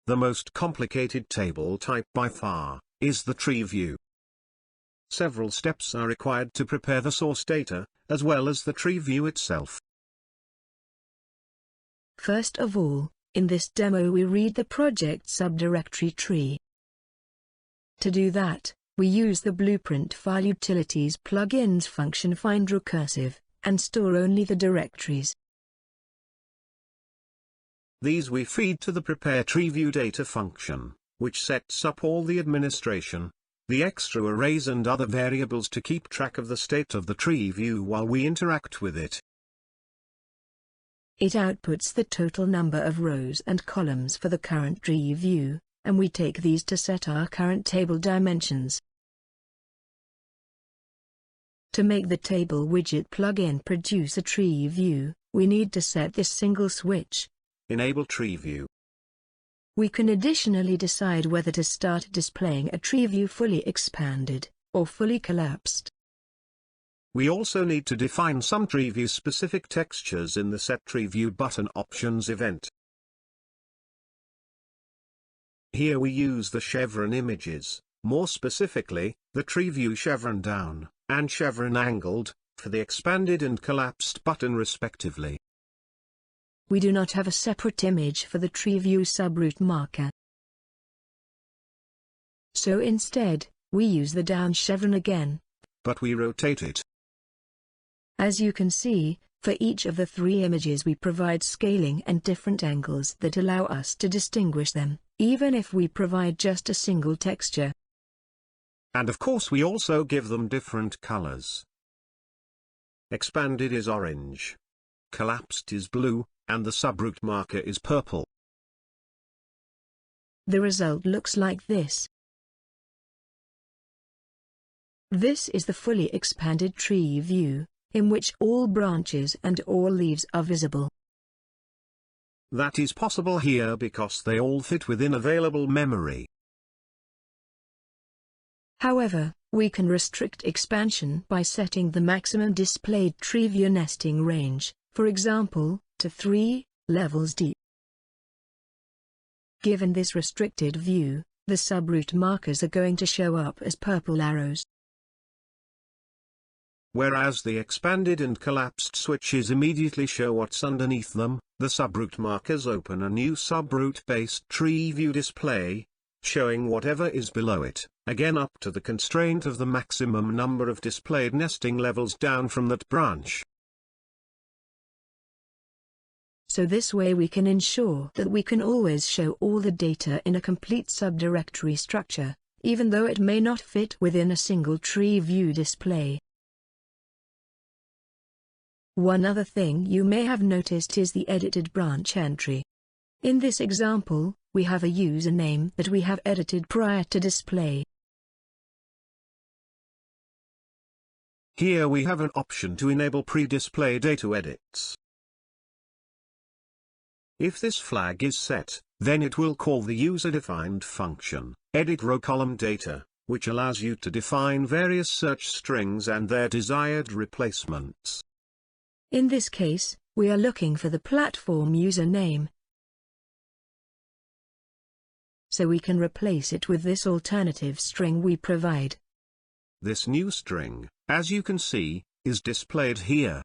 The most complicated table type by far is the Treeview. Several steps are required to prepare the source data, as well as the Treeview itself. First of all, in this demo we read the project subdirectory tree. To do that, we use the Blueprint File Utilities plugins function find recursive, and store only the directories. These we feed to the prepare Treeview data function, which sets up all the administration, the extra arrays and other variables to keep track of the state of the Treeview while we interact with it. It outputs the total number of rows and columns for the current Treeview, and we take these to set our current table dimensions. To make the TableWidget plugin produce a Treeview, we need to set this single switch. Enable Treeview. We can additionally decide whether to start displaying a Treeview fully expanded, or fully collapsed. We also need to define some Treeview-specific textures in the Set Treeview button options event. Here we use the chevron images, more specifically, the Treeview chevron down, and chevron angled, for the expanded and collapsed button respectively. We do not have a separate image for the Treeview subroot marker. So instead, we use the down chevron again. But we rotate it. As you can see, for each of the 3 images we provide scaling and different angles that allow us to distinguish them, even if we provide just a single texture. And of course we also give them different colors. Expanded is orange. Collapsed is blue, and the subroot marker is purple. The result looks like this. This is the fully expanded Treeview, in which all branches and all leaves are visible. That is possible here because they all fit within available memory. However, we can restrict expansion by setting the maximum displayed Treeview nesting range, for example, to 3 levels deep. Given this restricted view, the subroot markers are going to show up as purple arrows. Whereas the expanded and collapsed switches immediately show what's underneath them, the subroot markers open a new subroot-based Treeview display, showing whatever is below it, again up to the constraint of the maximum number of displayed nesting levels down from that branch. So this way we can ensure that we can always show all the data in a complete subdirectory structure, even though it may not fit within a single Treeview display. One other thing you may have noticed is the edited branch entry. In this example, we have a username that we have edited prior to display. Here we have an option to enable pre-display data edits. If this flag is set, then it will call the user-defined function, edit row column data, which allows you to define various search strings and their desired replacements. In this case, we are looking for the platform username, so we can replace it with this alternative string we provide. This new string, as you can see, is displayed here.